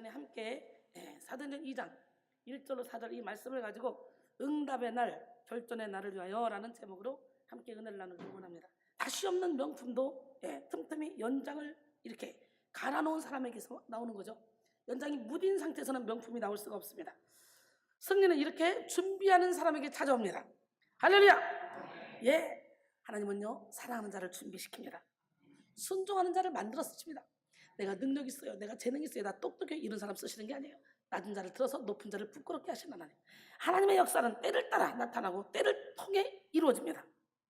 시간에 함께 사도행전 2장 1절로 4절 이 말씀을 가지고 응답의 날, 결전의 날을 위하여 라는 제목으로 함께 은혜를 나누기 원합니다. 다시 없는 명품도 틈틈이 연장을 이렇게 갈아놓은 사람에게서 나오는 거죠. 연장이 무딘 상태에서는 명품이 나올 수가 없습니다. 승리는 이렇게 준비하는 사람에게 찾아옵니다. 할렐루야! 하나님은요, 사랑하는 자를 준비시킵니다. 순종하는 자를 만들어 쓰십니다. 내가 능력 있어요, 내가 재능 있어요, 나 똑똑해요, 이런 사람 쓰시는 게 아니에요. 낮은 자를 들어서 높은 자를 부끄럽게 하시는 하나님. 하나님의 역사는 때를 따라 나타나고 때를 통해 이루어집니다.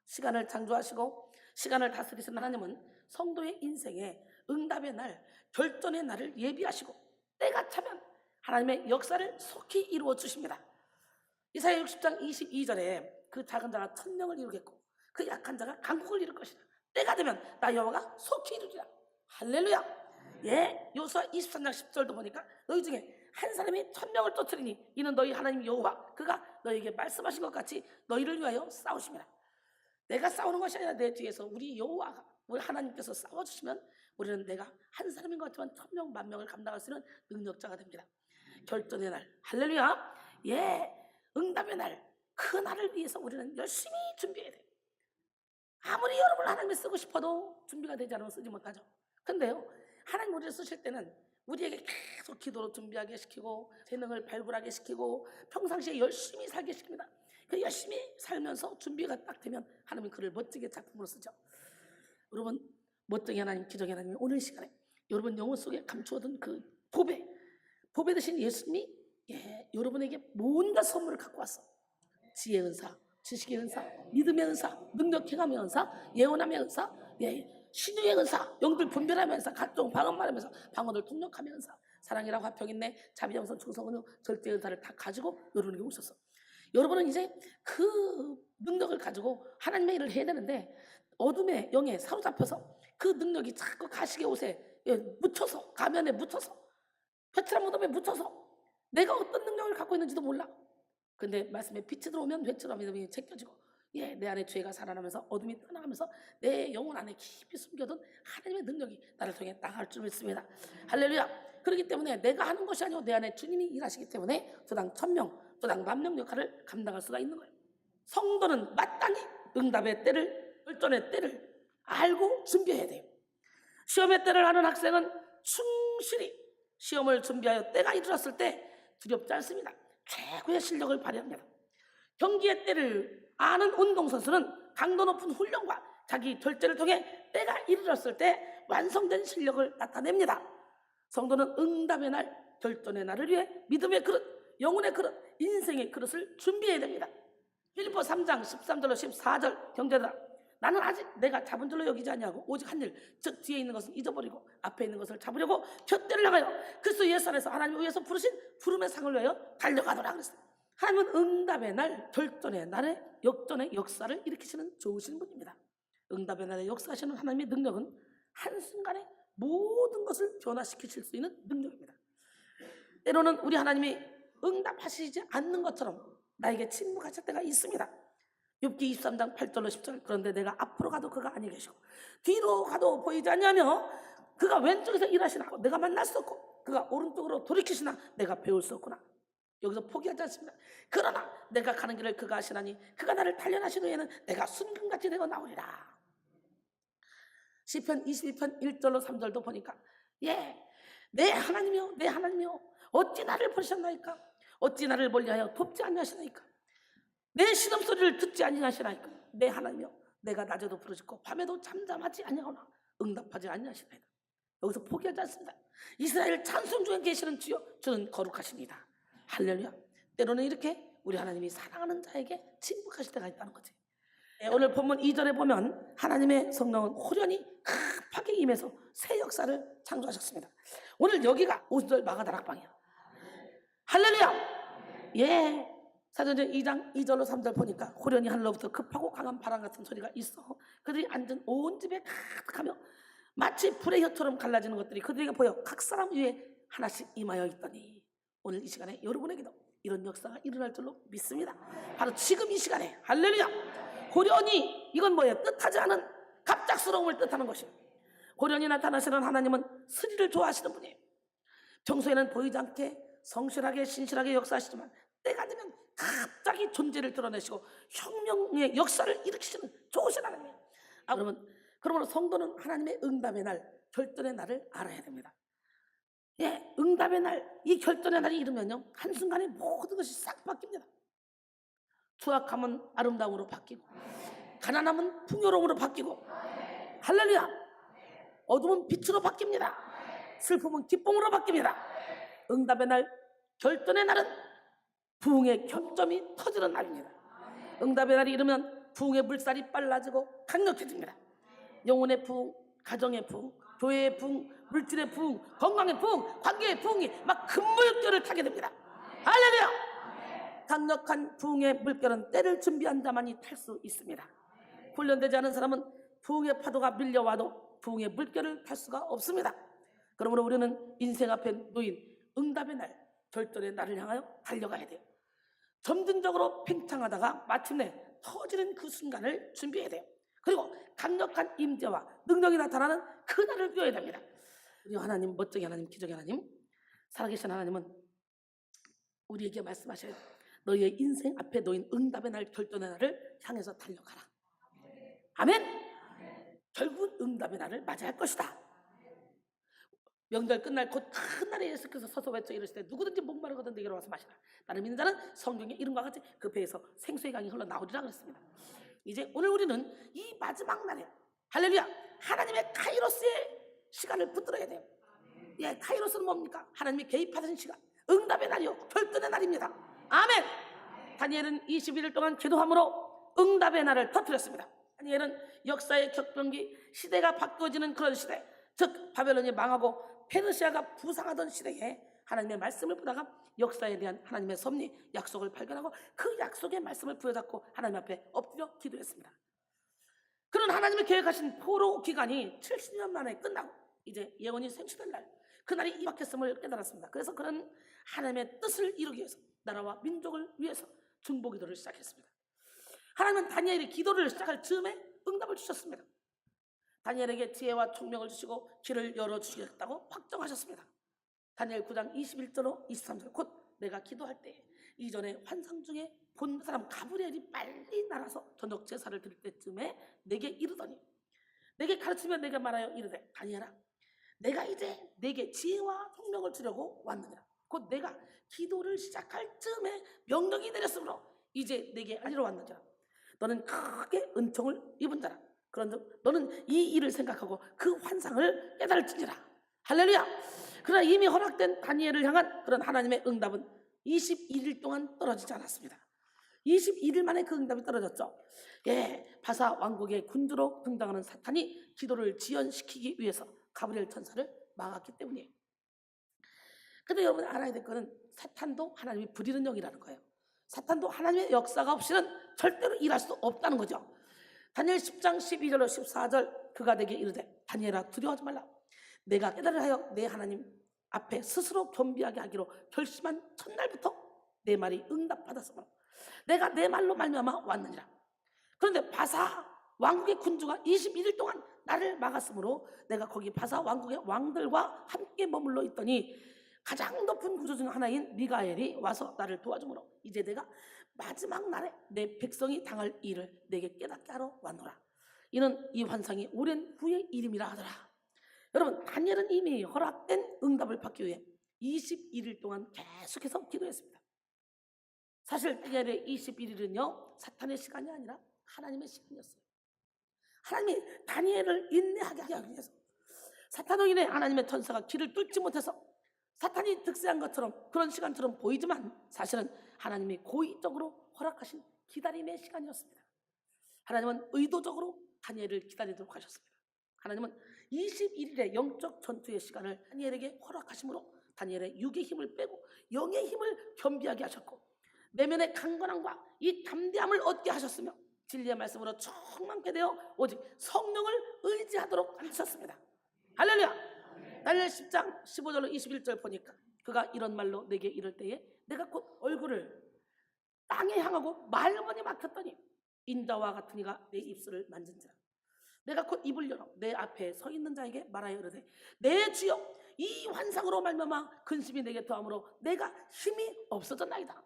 시간을 창조하시고 시간을 다스리시는 하나님은 성도의 인생에 응답의 날, 결전의 날을 예비하시고 때가 차면 하나님의 역사를 속히 이루어 주십니다. 이사야 60장 22절에 그 작은 자가 1000명을 이루겠고 그 약한 자가 강국을 이룰 것이라. 때가 되면 나 여호와가 속히 이루리라. 할렐루야. 요수아 23장 10절도 보니까 너희 중에 한 사람이 1000명을 쫓으리니 이는 너희 하나님 여호와 그가 너희에게 말씀하신 것 같이 너희를 위하여 싸우십니다. 내가 싸우는 것이 아니라 내 뒤에서 우리 여호와가, 우리 하나님께서 싸워주시면 우리는 내가 한 사람인 것 같지만 1000명, 10,000명을 감당할 수 있는 능력자가 됩니다. 결전의 날, 할렐루야. 응답의 날, 그 날을 위해서 우리는 열심히 준비해야 돼요. 아무리 여러분을 하나님이 쓰고 싶어도 준비가 되지 않으면 쓰지 못하죠. 근데요, 하나님 우리를 쓰실 때는 우리에게 계속 기도로 준비하게 시키고 재능을 발굴하게 시키고 평상시에 열심히 살게 시킵니다. 그 열심히 살면서 준비가 딱 되면 하나님은 그를 멋지게 작품으로 쓰죠. 여러분, 멋지게 하나님, 기적의 하나님이 오늘 시간에 여러분 영혼 속에 감추어둔 그 보배 되신 예수님이 여러분에게 모든 선물을 갖고 왔어. 지혜의 은사, 지식의 은사, 믿음의 은사, 능력 행함의 은사, 예언함의 은사, 신유의 은사, 영들 분별하며 은사, 각종 방언 말하면서 방언을 통역하며 은사, 사랑이라 화평 인내, 자비 영선 충성은요 절대 은사를 다 가지고 여러분에게 오셨어. 여러분은 이제 그 능력을 가지고 하나님의 일을 해야 되는데 어둠의 영에 사로잡혀서 그 능력이 자꾸 가시게 옷에 묻혀서, 가면에 묻혀서, 회칠한 무덤에 묻혀서 내가 어떤 능력을 갖고 있는지도 몰라. 근데 말씀에 빛이 들어오면 회칠한 믿음이 제껴지고 내 안에 죄가 살아나면서 어둠이 떠나가면서 내 영혼 안에 깊이 숨겨둔 하나님의 능력이 나를 통해 나갈 줄 믿습니다. 할렐루야. 그렇기 때문에 내가 하는 것이 아니고 내 안에 주님이 일하시기 때문에 저당 1000명, 저당 10,000명 역할을 감당할 수가 있는 거예요. 성도는 마땅히 응답의 때를, 결전의 때를 알고 준비해야 돼요. 시험의 때를 하는 학생은 충실히 시험을 준비하여 때가 이르렀을 때 두렵지 않습니다. 최고의 실력을 발휘합니다. 경기의 때를 아는 운동선수는 강도 높은 훈련과 자기 절제를 통해 때가 이르렀을 때 완성된 실력을 나타냅니다. 성도는 응답의 날, 결전의 날을 위해 믿음의 그릇, 영혼의 그릇, 인생의 그릇을 준비해야 됩니다. 빌립보 3장 13절로 14절 경제다. 나는 아직 내가 잡은 줄로 여기지 아니하고 오직 한 일, 즉 뒤에 있는 것을 잊어버리고 앞에 있는 것을 잡으려고 푯대를 나가요. 그리스도 예수 안에서 하나님을 위해서 부르신 부름의 상을 위하여 달려가노라 그랬어요. 하나님은 응답의 날, 결전의 날에 역전의 역사를 일으키시는 좋으신 분입니다. 응답의 날에 역사하시는 하나님의 능력은 한순간에 모든 것을 변화시키실 수 있는 능력입니다. 때로는 우리 하나님이 응답하시지 않는 것처럼 나에게 침묵하실 때가 있습니다. 욥기 23장 8절로 10절. 그런데 내가 앞으로 가도 그가 아니 계시고 뒤로 가도 보이지 않냐며 그가 왼쪽에서 일하시나 내가 만날 수 없고 그가 오른쪽으로 돌이키시나 내가 배울 수 없구나. 여기서 포기하지 않습니다. 그러나 내가 가는 길을 그가 아시나니 그가 나를 단련하신 후에는 내가 순금같이 되어 나오리라. 시편 22편 1절로 3절도 보니까 내 하나님이여 내 하나님이여 어찌 나를 버리셨나이까 어찌 나를 멀리하여 돕지 아니하시나이까 내 신음소리를 듣지 아니하시나이까 내 하나님이여 내가 낮에도 부르짖고 밤에도 잠잠하지 아니하오나 응답하지 아니하시나이다. 여기서 포기하지 않습니다. 이스라엘 찬송 중에 계시는 주여 저는 거룩하십니다. 할렐루야. 때로는 이렇게 우리 하나님이 사랑하는 자에게 침묵하실 때가 있다는 거지. 오늘 본문 2절에 보면 하나님의 성령은 호련히 급하게 임해서 새 역사를 창조하셨습니다. 오늘 여기가 50절 마가다락방이야. 할렐루야. 사도행전 2장 2절로 3절 보니까 호련히 하늘로부터 급하고 강한 바람 같은 소리가 있어 그들이 앉은 온 집에 가득하며 마치 불의 혀처럼 갈라지는 것들이 그들에게 보여 각 사람 위에 하나씩 임하여 있더니 오늘 이 시간에 여러분에게도 이런 역사가 일어날 줄로 믿습니다. 바로 지금 이 시간에 할렐루야. 호련히 이건 뭐예요? 뜻하지 않은 갑작스러움을 뜻하는 것이에요. 호련히 나타나시는 하나님은 스리를 좋아하시는 분이에요. 평소에는 보이지 않게 성실하게 신실하게 역사하시지만 때가 되면 갑자기 존재를 드러내시고 혁명의 역사를 일으키시는 좋으신 하나님이에요. 여러분, 그러므로 성도는 하나님의 응답의 날, 결전의 날을 알아야 됩니다. 예, 응답의 날, 이 결전의 날이 이르면요, 한순간에 모든 것이 싹 바뀝니다. 추악함은 아름다움으로 바뀌고, 가난함은 풍요로움으로 바뀌고, 할렐루야! 어둠은 빛으로 바뀝니다. 슬픔은 기쁨으로 바뀝니다. 응답의 날, 결전의 날은 부흥의 경점이 터지는 날입니다. 응답의 날이 이르면 부흥의 물살이 빨라지고 강력해집니다. 영혼의 부흥, 가정의 부흥, 교회의 부흥, 물질의 부흥, 건강의 부흥, 관계의 부흥이 막 큰 물결을 타게 됩니다. 할렐루야! 강력한 부흥의 물결은 때를 준비한 자만이 탈 수 있습니다. 훈련되지 않은 사람은 부흥의 파도가 밀려와도 부흥의 물결을 탈 수가 없습니다. 그러므로 우리는 인생 앞에 놓인 응답의 날, 결전의 날을 향하여 달려가야 돼요. 점진적으로 팽창하다가 마침내 터지는 그 순간을 준비해야 돼요. 그리고 강력한 임재와 능력이 나타나는 그 날을 위해야 됩니다. 우리 하나님, 멋쟁이 하나님, 기적의 하나님, 살아계신 하나님은 우리에게 말씀하셔요. 너희의 인생 앞에 놓인 응답의 날, 결전의 날을 향해서 달려가라. 아멘. 결국 응답의 날을 맞이할 것이다. 명절 끝날 곧 큰 날에 예수께서 서서 외쳐 이르시되 누구든지 목마르거든 내게로 와서 마시라. 나를 믿는 자는 성경의 이름과 같이 그 배에서 생수의 강이 흘러나오리라 그랬습니다. 이제 오늘 우리는 이 마지막 날에, 할렐루야, 하나님의 카이로스의 시간을 붙들어야 돼요. 예, 카이로스는 뭡니까? 하나님이 개입하신 시간, 응답의 날이요, 결전의 날입니다. 아멘. 다니엘은 21일 동안 기도함으로 응답의 날을 터뜨렸습니다. 다니엘은 역사의 격변기, 시대가 바뀌어지는 그런 시대, 즉 바벨론이 망하고 페르시아가 부상하던 시대에 하나님의 말씀을 보다가 역사에 대한 하나님의 섭리, 약속을 발견하고 그 약속의 말씀을 부여잡고 하나님 앞에 엎드려 기도했습니다. 그런 하나님이 계획하신 포로 기간이 70년 만에 끝나고 이제 예언이 성취된 날, 그날이 임박했음을 깨달았습니다. 그래서 그런 하나님의 뜻을 이루기 위해서, 나라와 민족을 위해서 중보기도를 시작했습니다. 하나님은 다니엘이 기도를 시작할 즈음에 응답을 주셨습니다. 다니엘에게 지혜와 총명을 주시고 길을 열어주시겠다고 확정하셨습니다. 다니엘 9장 21절로 23절, 곧 내가 기도할 때 이전에 환상 중에 본 사람 가브리엘이 빨리 날아서 저녁 제사를 드릴 때쯤에 내게 이르더니, 내게 가르치며 내게 말하여 이르되 다니엘아, 내가 이제 내게 지혜와 총명을 주려고 왔느니라. 곧 내가 기도를 시작할 즈음에 명령이 내렸으므로 이제 내게 알리러 왔느니라. 너는 크게 은총을 입은 자라. 그런데 너는 이 일을 생각하고 그 환상을 깨달을지니라. 할렐루야. 그러나 이미 허락된 다니엘을 향한 그런 하나님의 응답은 21일 동안 떨어지지 않았습니다. 21일 만에 그 응답이 떨어졌죠. 예, 바사 왕국의 군주로 등장하는 사탄이 기도를 지연시키기 위해서 가브리엘 천사를 막았기 때문이에요. 근데 여러분 알아야 될 거는 사탄도 하나님이 부리는 영이라는 거예요. 사탄도 하나님의 역사가 없이는 절대로 일할 수 없다는 거죠. 다니엘 10장 12절로 14절, 그가 내게 이르되 다니엘아, 두려워하지 말라. 내가 깨달으려 하여 내 하나님 앞에 스스로 겸비하게 하기로 결심한 첫날부터 내 말이 응답받았으므로 내가 내 말로 말미암아 왔느니라. 그런데 바사 왕국의 군주가 21일 동안 나를 막았으므로 내가 거기 바사 왕국의 왕들과 함께 머물러 있더니 가장 높은 구조 중 하나인 미가엘이 와서 나를 도와주므로 이제 내가 마지막 날에 내 백성이 당할 일을 내게 깨닫게 하러 왔노라. 이는 이 환상이 오랜 후의 일임이라 하더라. 여러분, 다니엘은 이미 허락된 응답을 받기 위해 21일 동안 계속해서 기도했습니다. 사실 다니엘의 21일은요 사탄의 시간이 아니라 하나님의 시간이었어요. 하나님이 다니엘을 인내하게 하기 위해서, 사탄으로 인해 하나님의 천사가 길을 뚫지 못해서 사탄이 득세한 것처럼 그런 시간처럼 보이지만 사실은 하나님이 고의적으로 허락하신 기다림의 시간이었습니다. 하나님은 의도적으로 다니엘을 기다리도록 하셨습니다. 하나님은 21일의 영적 전투의 시간을 다니엘에게 허락하심으로 다니엘의 육의 힘을 빼고 영의 힘을 겸비하게 하셨고 내면의 강건함과 이 담대함을 얻게 하셨으며 진리의 말씀으로 충만케 되어 오직 성령을 의지하도록 하셨습니다. 할렐루야. 다니엘 10장 15절로 21절 보니까 그가 이런 말로 내게 이럴 때에 내가 곧 얼굴을 땅에 향하고 말문이 막혔더니 인자와 같은 이가 내 입술을 만진지라. 내가 곧 입을 열어 내 앞에 서 있는 자에게 말하여 이르되 내 주여 이 환상으로 말미암아 근심이 내게 더함으로 내가 힘이 없어졌나이다.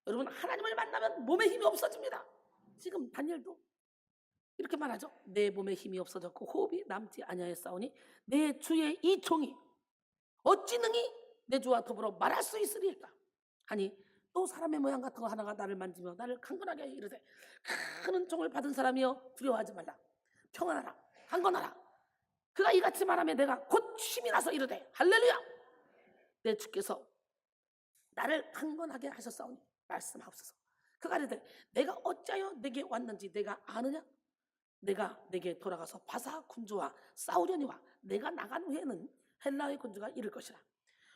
여러분, 하나님을 만나면 몸에 힘이 없어집니다. 지금 다니엘도 이렇게 말하죠. 내 몸에 힘이 없어졌고 호흡이 남지 아니하였사오니 내 주의 이 종이 어찌 능히 내 주와 더불어 말할 수 있으리까 하니, 또 사람의 모양 같은 거 하나가 나를 만지며 나를 강건하게 이르되, 큰 종을 받은 사람이여 두려워하지 말라. 평안하라. 강건하라. 그가 이같이 말하며 내가 곧 힘이 나서 이르되, 할렐루야, 내 주께서 나를 강건하게 하셨사오니 말씀하옵소서. 그가 이르되, 내가 어찌하여 내게 왔는지 내가 아느냐? 내가 내게 돌아가서 바사 군주와 싸우려니와 내가 나간 후에는 헬라의 군주가 이를 것이라.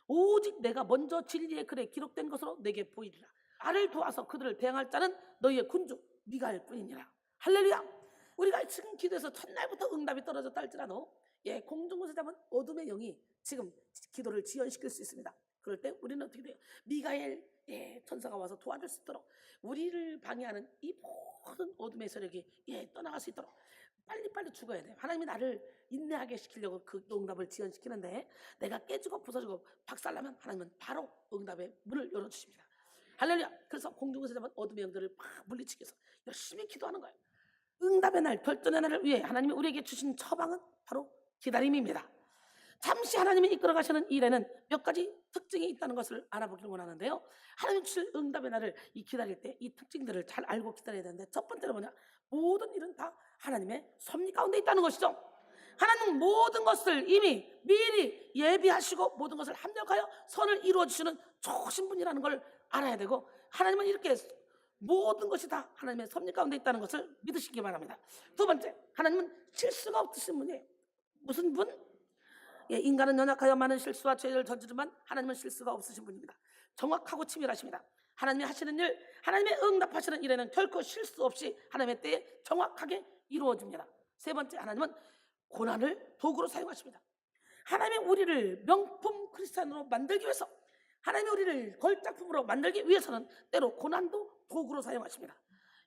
오직 내가 먼저 진리의 글에 기록된 것으로 내게 보이리라. 나를 도와서 그들을 대항할 자는 너희의 군주 미가엘 뿐이니라. 할렐루야. 우리가 지금 기도해서 첫날부터 응답이 떨어졌다 할지라도 공중곳에 잡은 어둠의 영이 지금 기도를 지연시킬 수 있습니다. 그럴 때 우리는 어떻게 돼요? 미가엘 천사가 와서 도와줄 수 있도록, 우리를 방해하는 이 모든 어둠의 세력이 떠나갈 수 있도록 빨리빨리 죽어야 돼요. 하나님이 나를 인내하게 시키려고 그 응답을 지연시키는데, 내가 깨지고 부서지고 박살나면 하나님은 바로 응답의 문을 열어주십니다. 할렐루야. 그래서 공중에서 잡은 어둠의 영들을 막 물리치기 위해서 열심히 기도하는 거예요. 응답의 날, 결전의 날을 위해 하나님이 우리에게 주신 처방은 바로 기다림입니다. 잠시 하나님이 이끌어 가시는 일에는 몇 가지 특징이 있다는 것을 알아보기를 원하는데요. 하나님 주실 응답의 날을 기다릴 때 이 특징들을 잘 알고 기다려야 되는데, 첫 번째로 뭐냐? 모든 일은 다 하나님의 섭리 가운데 있다는 것이죠. 하나님은 모든 것을 이미 미리 예비하시고 모든 것을 합력하여 선을 이루어 주시는 좋으신 분이라는 걸 알아야 되고, 하나님은 이렇게 모든 것이 다 하나님의 섭리 가운데 있다는 것을 믿으시기 바랍니다. 두 번째, 하나님은 실수가 없으신 분이에요. 무슨 분? 인간은 연약하여 많은 실수와 죄를 저지르지만 하나님은 실수가 없으신 분입니다. 정확하고 치밀하십니다. 하나님이 하시는 일, 하나님의 응답하시는 일에는 결코 실수 없이 하나님의 때에 정확하게 이루어집니다. 세 번째, 하나님은 고난을 도구로 사용하십니다. 하나님이 우리를 명품 크리스찬으로 만들기 위해서, 하나님이 우리를 걸작품으로 만들기 위해서는 때로 고난도 도구로 사용하십니다.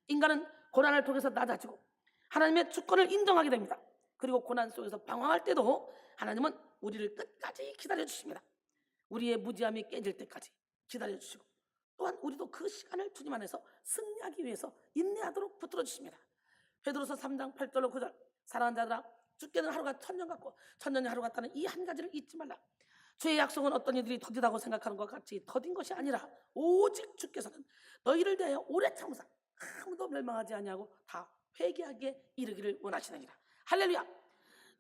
인간은 고난을 통해서 낮아지고 하나님의 주권을 인정하게 됩니다. 그리고 고난 속에서 방황할 때도 하나님은 우리를 끝까지 기다려주십니다. 우리의 무지함이 깨질 때까지 기다려주시고, 또한 우리도 그 시간을 주님 안에서 승리하기 위해서 인내하도록 붙들어 주십니다. 베드로서 3장 8절로 9절, 사랑하는 자들아, 주께는 하루가 천년 같고 천년이 하루 같다는 이 한 가지를 잊지 말라. 주의 약속은 어떤 이들이 더디다고 생각하는 것 같이 더딘 것이 아니라, 오직 주께서는 너희를 대하여 오래 참으사 아무도 멸망하지 아니하고 다 회개하게 이르기를 원하시느니라. 할렐루야.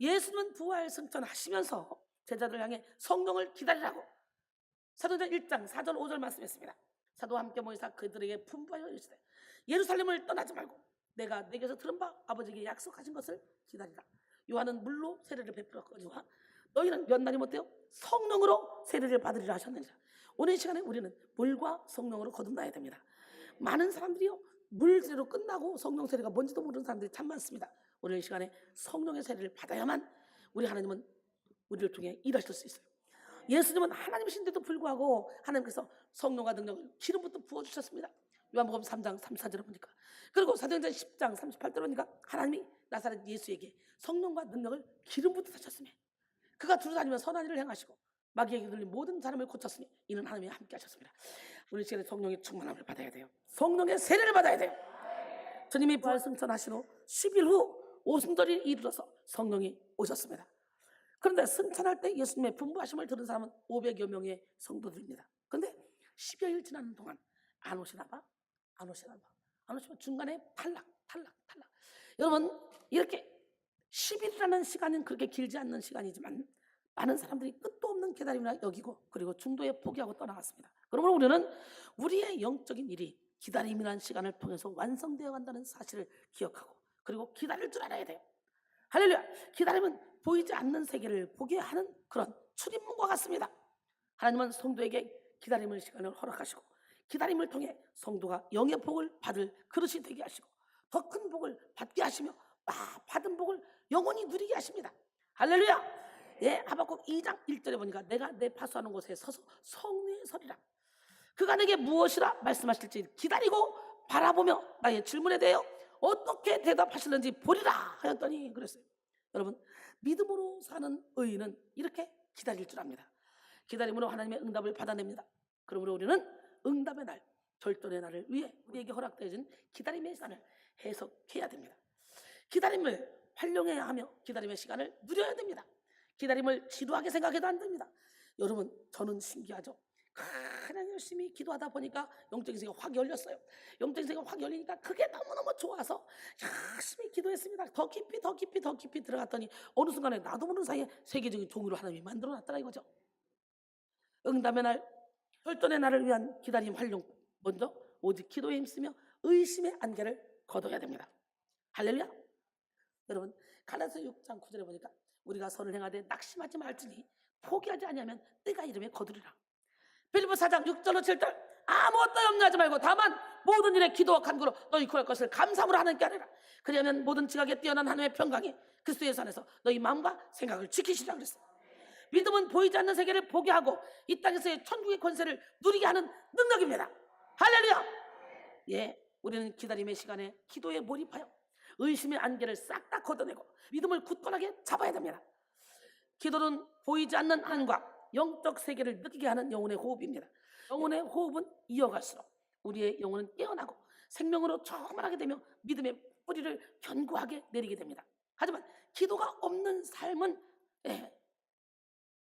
예수는 부활 승천하시면서 제자들 향해 성령을 기다리라고 사도행전 1장 4절 5절 말씀했습니다. 사도와 함께 모이사 그들에게 분부하여 이르시되, 예루살렘을 떠나지 말고 내가 내게서 들은 바 아버지에게 약속하신 것을 기다리라. 요한은 물로 세례를 베풀었거니와 너희는 몇 날이 못되어 성령으로 세례를 받으리라 하셨느니라. 오늘 시간에 우리는 물과 성령으로 거듭나야 됩니다. 많은 사람들이요, 물 세례로 끝나고 성령 세례가 뭔지도 모르는 사람들이 참 많습니다. 오늘 이 시간에 성령의 세례를 받아야만 우리 하나님은 우리를 통해 일하실 수 있어요. 예수님은 하나님이신데도 불구하고 하나님께서 성령과 능력을 기름부터 부어주셨습니다. 요한복음 3장 34절을 보니까, 그리고 사도행전 10장 38절을 보니까 하나님이 나사렛 예수에게 성령과 능력을 기름부터 하셨으며 그가 두루 다니며 선한 일을 행하시고 마귀에게 들린 모든 사람을 고쳤으니 이는 하나님이 함께 하셨습니다. 우리 시간에 성령의 충만함을 받아야 돼요. 성령의 세례를 받아야 돼요. 주님이 부활 승천하신 후 10일 후 오순절이 이르러서 성령이 오셨습니다. 그런데 승천할 때 예수님의 분부하심을 들은 사람은 500여 명의 성도들입니다. 그런데 10여일 지나는 동안 안 오시나 봐. 안 오시면 중간에 탈락. 여러분, 이렇게 10일이라는 시간은 그렇게 길지 않는 시간이지만 많은 사람들이 끝도 없는 기다림이라 여기고, 그리고 중도에 포기하고 떠나갔습니다. 그러므로 우리는 우리의 영적인 일이 기다림이라는 시간을 통해서 완성되어 간다는 사실을 기억하고, 그리고 기다릴 줄 알아야 돼요. 할렐루야. 기다림은 보이지 않는 세계를 보게 하는 그런 출입문과 같습니다. 하나님은 성도에게 기다림의 시간을 허락하시고, 기다림을 통해 성도가 영의 복을 받을 그릇이 되게 하시고, 더 큰 복을 받게 하시며 받은 복을 영원히 누리게 하십니다. 할렐루야. 하박국 2장 1절에 보니까 내가 내 파수하는 곳에 서서 성내에 서리라. 그가 내게 무엇이라 말씀하실지 기다리고 바라보며 나의 질문에 대하여 어떻게 대답하실는지 보리라 하였더니 그랬어요. 여러분, 믿음으로 사는 의인은 이렇게 기다릴 줄 압니다. 기다림으로 하나님의 응답을 받아냅니다. 그러므로 우리는 응답의 날, 결전의 날을 위해 우리에게 허락되어진 기다림의 시간을 해석해야 됩니다. 기다림을 활용해야 하며 기다림의 시간을 누려야 됩니다. 기다림을 지루하게 생각해도 안 됩니다. 여러분, 저는 신기하죠. 그냥 열심히 기도하다 보니까 영적인 세계가 확 열렸어요. 영적인 세계가 확 열리니까 그게 너무너무 좋아서 열심히 기도했습니다. 더 깊이 들어갔더니 어느 순간에 나도 모르는 사이에 세계적인 종으로 하나님이 만들어놨더라 이거죠. 응답의 날, 결전의 날을 위한 기다림 활용, 먼저 오직 기도에 힘쓰며 의심의 안개를 걷어야 됩니다. 할렐루야. 여러분, 갈라디아서 6장 9절에 보니까 우리가 선을 행하되 낙심하지 말지니 포기하지 아니하면 때가 이름에 거두리라. 빌립보 4장 6절로 7절, 아무것도 염려하지 말고 다만 모든 일에 기도와 간구로 너희 구할 것을 감사함으로 하나님께 하리라. 그러면 모든 지각에 뛰어난 하나님의 평강이 그리스도 예수 안에서 너희 마음과 생각을 지키시리라 그랬어요. 믿음은 보이지 않는 세계를 보게 하고 이 땅에서의 천국의 권세를 누리게 하는 능력입니다. 할렐루야. 예, 우리는 기다림의 시간에 기도에 몰입하여 의심의 안개를 싹 다 걷어내고 믿음을 굳건하게 잡아야 됩니다. 기도는 보이지 않는 하나님과 영적 세계를 느끼게 하는 영혼의 호흡입니다. 영혼의 호흡은 이어갈수록 우리의 영혼은 깨어나고 생명으로 충만하게 되며 믿음의 뿌리를 견고하게 내리게 됩니다. 하지만 기도가 없는 삶은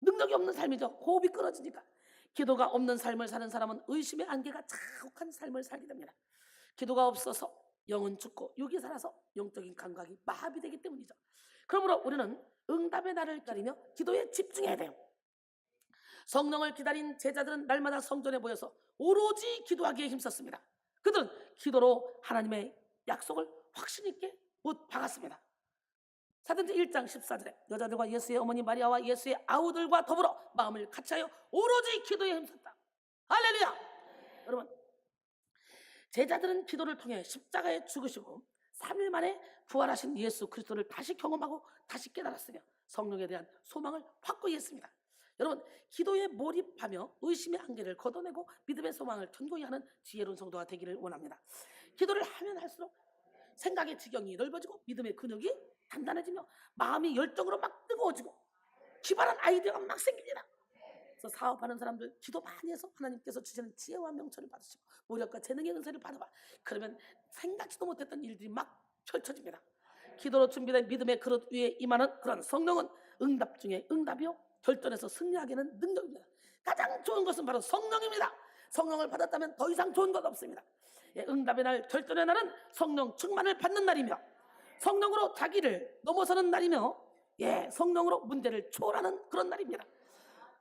능력이 없는 삶이죠. 호흡이 끊어지니까. 기도가 없는 삶을 사는 사람은 의심의 안개가 자욱한 삶을 살게 됩니다. 기도가 없어서 영은 죽고 육이 살아서 영적인 감각이 마비되기 때문이죠. 그러므로 우리는 응답의 날을 기다리며 기도에 집중해야 돼요. 성령을 기다린 제자들은 날마다 성전에 모여서 오로지 기도하기에 힘썼습니다. 그들은 기도로 하나님의 약속을 확신 있게 못 박았습니다. 사도행전 1장 14절에 여자들과 예수의 어머니 마리아와 예수의 아우들과 더불어 마음을 같이하여 오로지 기도에 힘썼다. 할렐루야. 여러분, 제자들은 기도를 통해 십자가에 죽으시고 3일 만에 부활하신 예수 그리스도를 다시 경험하고 다시 깨달았으며 성령에 대한 소망을 확고히 했습니다. 여러분, 기도에 몰입하며 의심의 안개를 걷어내고 믿음의 소망을 견고히 하는 지혜로운 성도가 되기를 원합니다. 기도를 하면 할수록 생각의 지경이 넓어지고 믿음의 근육이 단단해지며 마음이 열정으로 막 뜨거워지고 기발한 아이디어가 막 생깁니다. 그래서 사업하는 사람들 기도 많이 해서 하나님께서 주시는 지혜와 명철을 받으시고 모력과 재능의 은사를 받아봐. 그러면 생각지도 못했던 일들이 막 펼쳐집니다. 기도로 준비된 믿음의 그릇 위에 임하는 그런 성령은 응답 중에 응답이요 결전에서 승리하기는 능력입니다. 가장 좋은 것은 바로 성령입니다. 성령을 받았다면 더 이상 좋은 것 없습니다. 응답의 날, 결전의 날은 성령 충만을 받는 날이며 성령으로 자기를 넘어서는 날이며 성령으로 문제를 초월하는 그런 날입니다.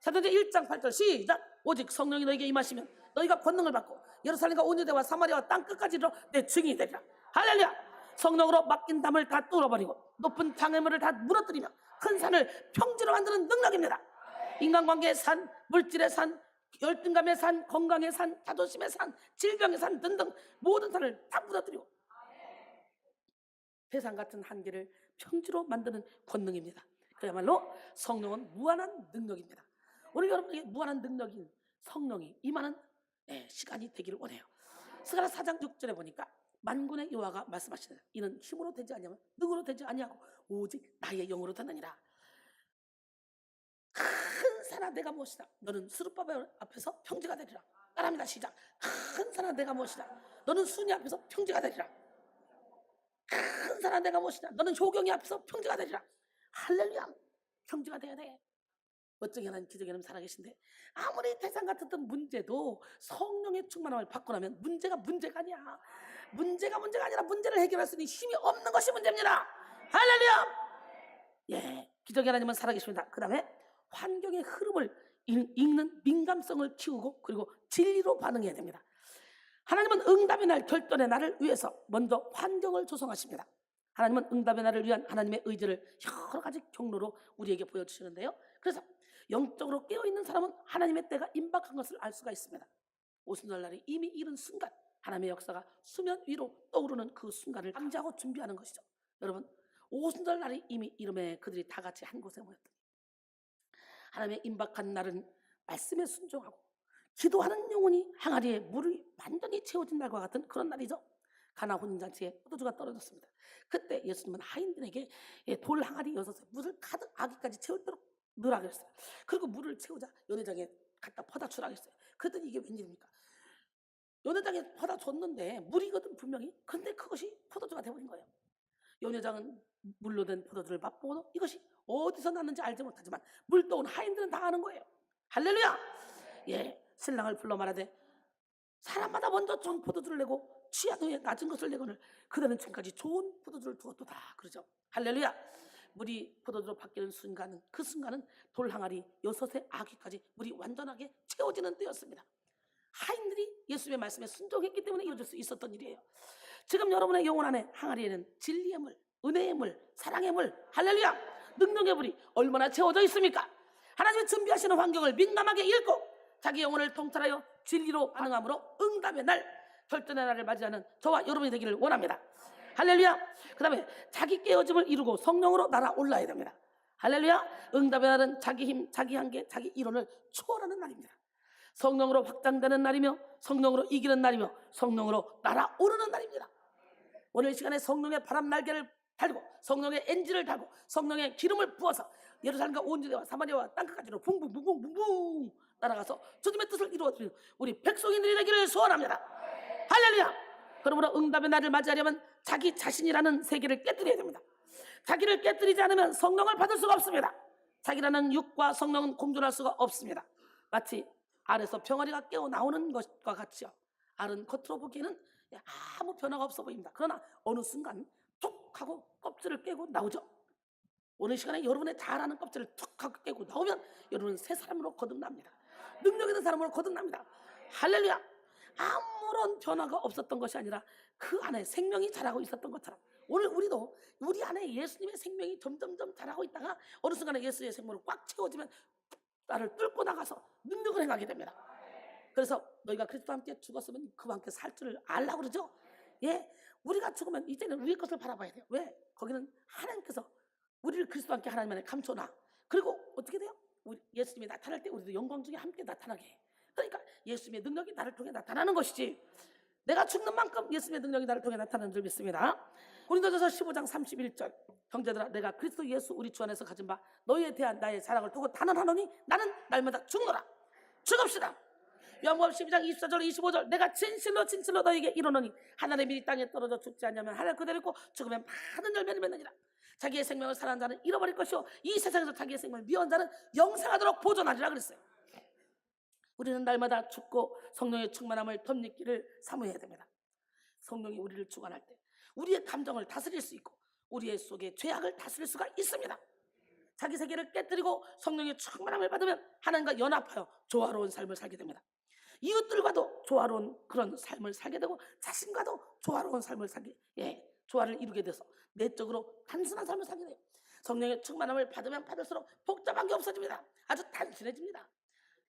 사도행전 1장 8절 시작. 오직 성령이 너에게 임하시면 너희가 권능을 받고 예루살렘과 온 유대와 사마리아와 땅 끝까지 이르러 내 증인이 되리라. 할렐루야. 성령으로 맡긴 담을 다 뚫어버리고 높은 장애물을 다 무너뜨리며 큰 산을 평지로 만드는 능력입니다. 인간관계의 산, 물질의 산, 열등감의 산, 건강의 산, 자존심의 산, 질병의 산 등등 모든 산을 다 무너뜨리고 태산 같은 한계를 평지로 만드는 권능입니다. 그야말로 성령은 무한한 능력입니다. 오늘 여러분에게 무한한 능력인 성령이 임하는 시간이 되기를 원해요. 스가랴 4장 6절에 보니까 만군의 여호와가 말씀하시는 이는 힘으로 되지 아니하고 능으로 되지 아니하고 오직 나의 영으로 되느니라. 큰 산아 내가 무엇이다. 너는 스룹바벨 앞에서 평지가 되리라. 따라합니다. 시작. 큰 산아 내가 무엇이다. 너는 순이 앞에서 평지가 되리라. 큰 산아 내가 무엇이다. 너는 효경이 앞에서 평지가 되리라. 할렐루야. 평지가 돼야 돼. 어쩌게 하나님 기적의 하나님 살아계신데 아무리 태산 같았던 문제도 성령의 충만함을 받고 나면 문제가 아니야. 문제가 아니라 문제를 해결할 수 있는 힘이 없는 것이 문제입니다. 할렐루야. 기적의 하나님은 살아계십니다. 그 다음에 환경의 흐름을 읽는 민감성을 키우고 그리고 진리로 반응해야 됩니다. 하나님은 응답의 날, 결전의 날을 위해서 먼저 환경을 조성하십니다. 하나님은 응답의 날을 위한 하나님의 의지를 여러 가지 경로로 우리에게 보여주시는데요. 그래서 영적으로 깨어있는 사람은 하나님의 때가 임박한 것을 알 수가 있습니다. 오순절날이 이미 이른 순간 하나님의 역사가 수면 위로 떠오르는 그 순간을 감지하고 준비하는 것이죠. 여러분, 오순절날이 이미 이름에 그들이 다 같이 한 곳에 모였더니 하나님의 임박한 날은 말씀에 순종하고 기도하는 영혼이 항아리에 물이 완전히 채워진 날과 같은 그런 날이죠. 가나 혼인잔치에 포도주가 떨어졌습니다. 그때 예수님은 하인들에게 돌 항아리 6에 물을 가득 아기까지 채울 대로 넣으라 그랬어요. 그리고 물을 채우자 연회장에 갖다 퍼다 주라 그랬어요. 그랬더니 이게 웬일입니까? 연회장에 퍼다 줬는데 물이거든 분명히. 근데 그것이 포도주가 돼버린 거예요. 연회장은 물로 된 포도주를 맛보고도 이것이 어디서 났는지 알지 못하지만 물도 온 하인들은 다 아는 거예요. 할렐루야. 예, 신랑을 불러 말하되 사람마다 먼저 좋은 포도주를 내고 취한 후에 낮은 것을 내거늘 그대는 지금까지 좋은 포도주를 두었도다 그러죠. 할렐루야. 물이 포도주로 바뀌는 순간은 그 순간은 돌 항아리 6의 아기까지 물이 완전하게 채워지는 때였습니다. 하인들이 예수님의 말씀에 순종했기 때문에 이루어질 수 있었던 일이에요. 지금 여러분의 영혼 안에 항아리에는 진리의 물, 은혜의 물, 사랑의 물, 할렐루야, 능력의 물이 얼마나 채워져 있습니까? 하나님이 준비하시는 환경을 민감하게 읽고 자기 영혼을 통찰하여 진리로 반응함으로 응답의 날, 결전의 날을 맞이하는 저와 여러분이 되기를 원합니다. 할렐루야. 그 다음에 자기 깨어짐을 이루고 성령으로 날아올라야 됩니다. 할렐루야. 응답의 날은 자기 힘, 자기 한계, 자기 이론을 초월하는 날입니다. 성령으로 확장되는 날이며 성령으로 이기는 날이며 성령으로 날아오르는 날입니다. 오늘 시간에 성령의 바람 날개를 달고 성령의 엔진을 달고 성령의 기름을 부어서 예루살렘과 온 유대와 사마리아와 땅끝까지로 붕붕붕붕붕붕 날아가서 주님의 뜻을 이루어드리는 우리 백성인들이 되기를 소원합니다. 할렐루야. 그러므로 응답의 날을 맞이하려면 자기 자신이라는 세계를 깨뜨려야 됩니다. 자기를 깨뜨리지 않으면 성령을 받을 수가 없습니다. 자기라는 육과 성령은 공존할 수가 없습니다. 마치 알에서 병아리가 깨어 나오는 것과 같이요. 알은 겉으로 보기에는 아무 변화가 없어 보입니다. 그러나 어느 순간 툭 하고 껍질을 깨고 나오죠. 오늘 시간에 여러분의 잘 아는 껍질을 툭 하고 깨고 나오면 여러분은 새 사람으로 거듭납니다. 능력 있는 사람으로 거듭납니다. 할렐루야. 아무런 변화가 없었던 것이 아니라 그 안에 생명이 자라고 있었던 것처럼 오늘 우리도 우리 안에 예수님의 생명이 점점점 자라고 있다가 어느 순간에 예수의 생명으로 꽉 채워지면 나를 뚫고 나가서 능력을 행하게 됩니다. 그래서 너희가 그리스도와 함께 죽었으면 그와 함께 살 줄을 알라고 그러죠. 예, 우리가 죽으면 이제는 우리 것을 바라봐야 돼요. 왜? 거기는 하나님께서 우리를 그리스도와 함께 하나님 안에 감춰놔. 그리고 어떻게 돼요? 예수님이 나타날 때 우리도 영광 중에 함께 나타나게 해. 그러니까 예수님의 능력이 나를 통해 나타나는 것이지 내가 죽는 만큼 예수님의 능력이 나를 통해 나타나는 줄 믿습니다. 고린도전서 15장 31절 형제들아 내가 그리스도 예수 우리 주 안에서 가진 바 너희에 대한 나의 자랑을 두고 단언하노니 나는 날마다 죽노라. 죽읍시다. 요한복음 12장 24절 25절 내가 진실로 너희에게 이르노니 하늘의 밀이 땅에 떨어져 죽지 않냐면 하늘 그대로 있고 죽으면 많은 열매를 맺느니라. 자기의 생명을 사랑하는 자는 잃어버릴 것이요 이 세상에서 자기의 생명을 미워하는 자는 영생하도록 보존하리라 그랬어요. 우리는 날마다 죽고 성령의 충만함을 덧입기를 사모해야 됩니다. 성령이 우리를 주관할 때 우리의 감정을 다스릴 수 있고 우리의 속에 죄악을 다스릴 수가 있습니다. 자기 세계를 깨뜨리고 성령의 충만함을 받으면 하나님과 연합하여 조화로운 삶을 살게 됩니다. 이웃들과도 조화로운 그런 삶을 살게 되고 자신과도 조화로운 삶을 살게 조화를 이루게 돼서 내적으로 단순한 삶을 살게 돼요. 성령의 충만함을 받으면 받을수록 복잡한 게 없어집니다. 아주 단순해집니다.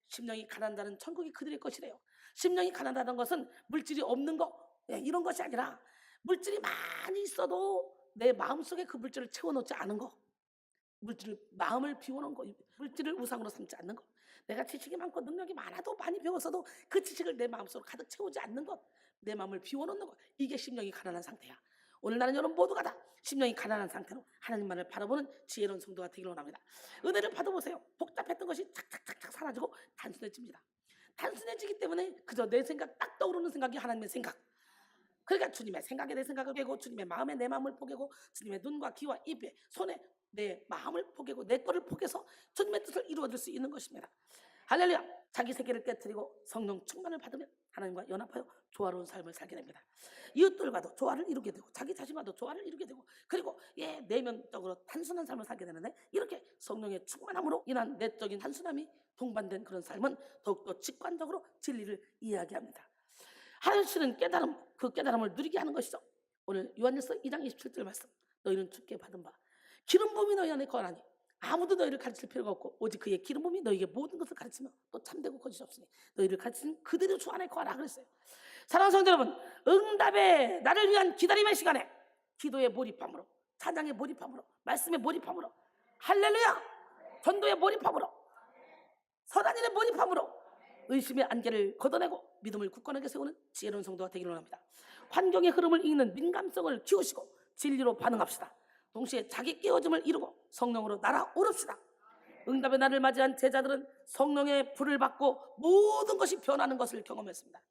심령이 가난하다는 천국이 그들의 것이래요. 심령이 가난하다는 것은 물질이 없는 거 이런 것이 아니라 물질이 많이 있어도 내 마음속에 그 물질을 채워놓지 않은 거, 마음을 비워놓은 거, 물질을 우상으로 삼지 않는 것, 내가 지식이 많고 능력이 많아도 많이 배웠어도 그 지식을 내 마음속으로 가득 채우지 않는 것, 내 마음을 비워놓는 것, 이게 심령이 가난한 상태야. 오늘 나는 여러분 모두가 다 심령이 가난한 상태로 하나님만을 바라보는 지혜로운 성도가 되기를 원합니다. 은혜를 받아보세요. 복잡했던 것이 착착착착 사라지고 단순해집니다. 단순해지기 때문에 그저 내 생각 딱 떠오르는 생각이 하나님의 생각. 그러니까 주님의 생각에 내 생각을 포개고 주님의 마음에 내 마음을 포개고 주님의 눈과 귀와 입에 손에 내 마음을 포개고 내 거를 포개서 주님의 뜻을 이루어질 수 있는 것입니다. 할렐루야. 자기 세계를 깨뜨리고 성령 충만을 받으면 하나님과 연합하여 조화로운 삶을 살게 됩니다. 이웃들과도 조화를 이루게 되고 자기 자신과도 조화를 이루게 되고 그리고 내면적으로 단순한 삶을 살게 되는데 이렇게 성령의 충만함으로 인한 내적인 단순함이 동반된 그런 삶은 더욱더 직관적으로 진리를 이해하게 합니다. 하나님은 깨달음, 그 깨달음을 누리게 하는 것이죠. 오늘 요한일서 2장 27절 말씀 너희는 주께 받은 바 기름 부음이 너희 안에 거하나니 아무도 너희를 가르칠 필요가 없고 오직 그의 기름 부음이 너희에게 모든 것을 가르치며 또 참되고 거짓이 없으니 너희를 가르치는 그대로 주 안에 거하라 그랬어요. 사랑하는 성도 여러분, 응답의 나를 위한 기다림의 시간에 기도에 몰입함으로 찬양에 몰입함으로 말씀에 몰입함으로 할렐루야 전도에 몰입함으로 선한 일에 몰입함으로 의심의 안개를 걷어내고 믿음을 굳건하게 세우는 지혜로운 성도가 되기를 원합니다. 환경의 흐름을 읽는 민감성을 키우시고 진리로 반응합시다. 동시에 자기 깨어짐을 이루고 성령으로 날아오릅시다. 응답의 날을 맞이한 제자들은 성령의 불을 받고 모든 것이 변하는 것을 경험했습니다.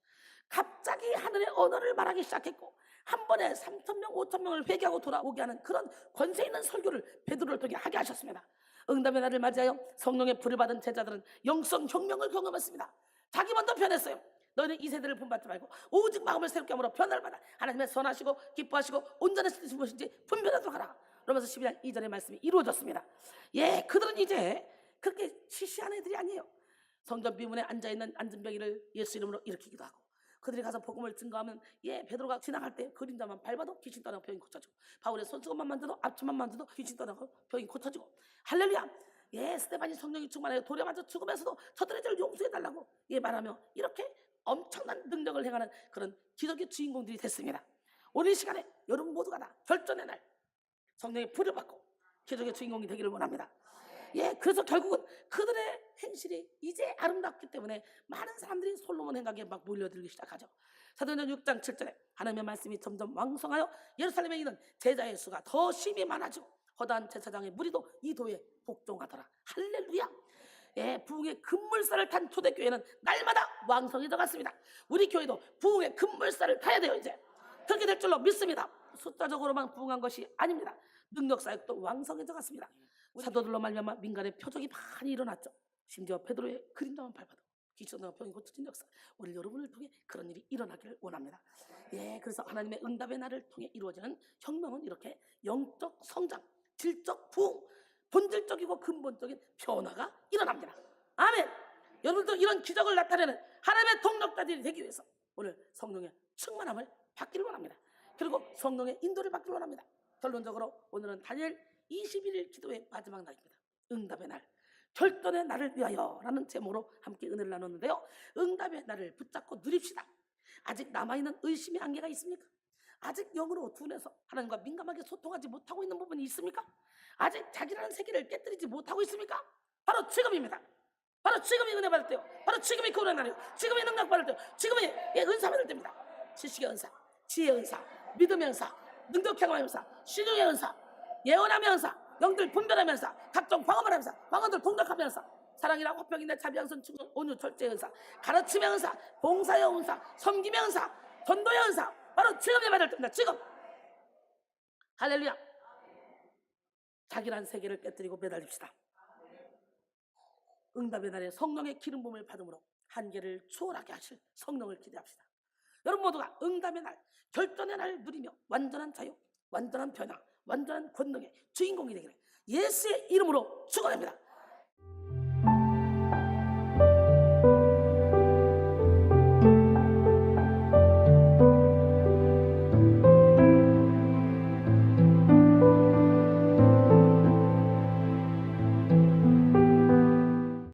갑자기 하늘의 언어를 말하기 시작했고 한 번에 3,000명, 5,000명을 회개하고 돌아오게 하는 그런 권세 있는 설교를 베드로를 통해 하게 하셨습니다. 응답의 날을 맞이하여 성령의 불을 받은 제자들은 영성 혁명을 경험했습니다. 자기 먼저 변했어요. 너희는 이 세대를 본받지 말고 오직 마음을 새롭게 함으로 변화를 받아 하나님의 선하시고 기뻐하시고 온전하신 뜻이 무엇인지 분별하도록 하라. 로마서 12장 2절의 말씀이 이루어졌습니다. 예, 그들은 이제 그렇게 시시한 애들이 아니에요. 성전 비문에 앉아있는 안진뱅이를 예수 이름으로 일으키기도 하고, 그들이 가서 복음을 증거하면 베드로가 지나갈 때 그림자만 밟아도 귀신 떠나고 병이 고쳐지고, 바울의 손수건만 만져도 앞치만 만져도 귀신 떠나고 병이 고쳐지고, 할렐루야. 스데반이 성령이 충만하여 돌에 맞아 죽으면서도 저들의 죄를 용서해달라고 말하며 이렇게 엄청난 능력을 행하는 그런 기적의 주인공들이 됐습니다. 오늘 이 시간에 여러분 모두가 다 결전의 날 성령의 불을 받고 기적의 주인공이 되기를 원합니다. 그래서 결국은 그들의 행실이 이제 아름답기 때문에 많은 사람들이 솔로몬 행각에 막 몰려들기 시작하죠. 사도행전 6장 7절에 하나님의 말씀이 점점 왕성하여 예루살렘에 있는 제자의 수가 더 심히 많아지고 허다한 제사장의 무리도 이 도에 복종하더라. 할렐루야. 부흥의 급물살을 탄 초대교회는 날마다 왕성해져 갔습니다. 우리 교회도 부흥의 급물살을 타야 돼요. 이제 그렇게 될 줄로 믿습니다. 숫자적으로만 부흥한 것이 아닙니다. 능력 사역도 왕성해져 갔습니다. 사도들로 말미암아 민간의 표적이 많이 일어났죠. 심지어 베드로의 그림자만 밟아도 귀신과 병이 고쳐진 역사, 오늘 여러분을 통해 그런 일이 일어나기를 원합니다. 그래서 하나님의 응답의 날을 통해 이루어지는 혁명은 이렇게 영적 성장, 질적 부흥, 본질적이고 근본적인 변화가 일어납니다. 아멘. 여러분도 이런 기적을 나타내는 하나님의 동력자들이 되기 위해서 오늘 성령의 충만함을 받기를 원합니다. 그리고 성령의 인도를 받기를 원합니다. 결론적으로 오늘은 다니엘 21일 기도의 마지막 날입니다. 응답의 날, 결전의 날을 위하여 라는 제목으로 함께 은혜를 나눴는데요. 응답의 날을 붙잡고 누립시다. 아직 남아있는 의심의 한계가 있습니까? 아직 영으로 둔해서 하나님과 민감하게 소통하지 못하고 있는 부분이 있습니까? 아직 자기라는 세계를 깨뜨리지 못하고 있습니까? 바로 지금입니다. 바로 지금이 은혜 받을 때요. 바로 지금이 구원의 날이요. 지금이 능력 받을 때요. 지금이 은사 받을 때입니다. 지식의 은사, 지혜의 은사, 믿음의 은사, 능력 경험의 은사, 신용의 은사, 예언함의 은사, 영들 분별함의 은사, 각종 방언을 하면서 방언들 동력하면서 사랑이라 화평이나 자비양선 충성 온유 절제의 은사, 가르침의 은사, 봉사의 은사, 섬김의 은사, 전도의 은사, 바로 지금이 받을 때입니다. 지금. 할렐루야. 자기란 세계를 깨뜨리고 매달립시다. 응답의 날에 성령의 기름 부음을 받음으로 한계를 추월하게 하실 성령을 기대합시다. 여러분 모두가 응답의 날, 결전의 날 누리며 완전한 자유, 완전한 변화, 완전한 권능의 주인공이 되기를 예수의 이름으로 축원합니다.